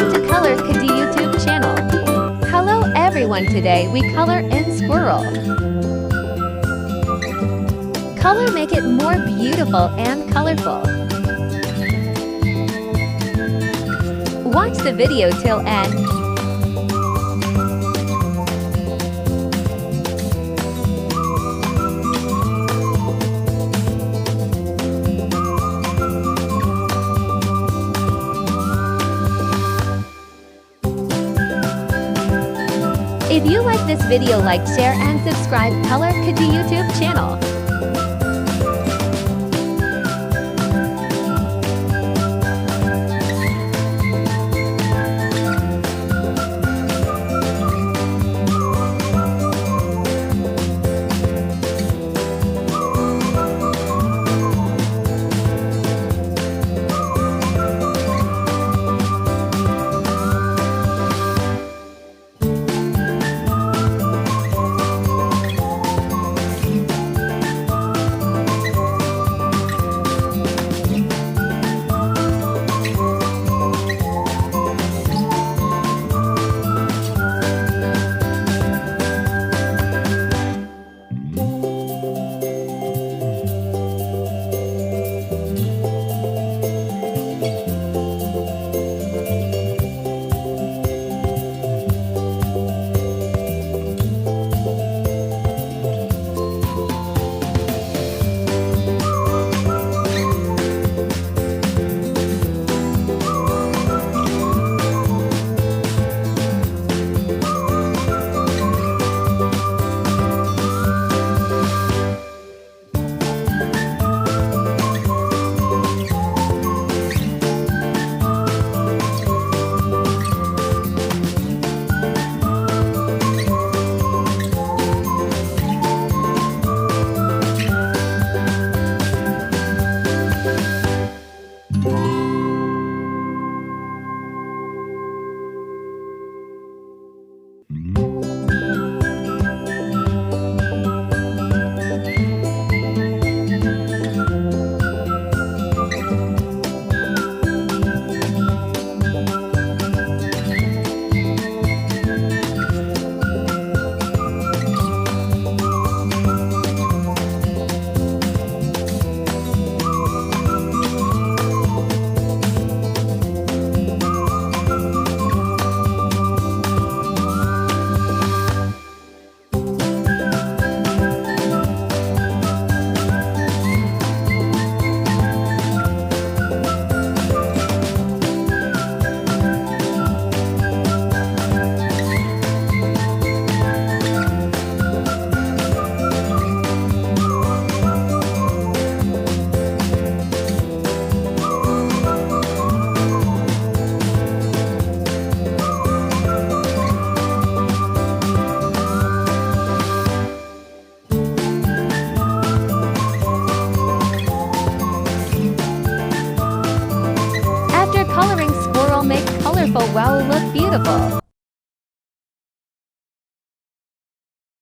Welcome to Color Kadi YouTube channel. Hello everyone, today we color in Squirrel. Color make it more beautiful and colorful. Watch the video till end. If you like this video, like, share and subscribe Color Kadi YouTube channel. Coloring Squirrel make colorful wow look beautiful.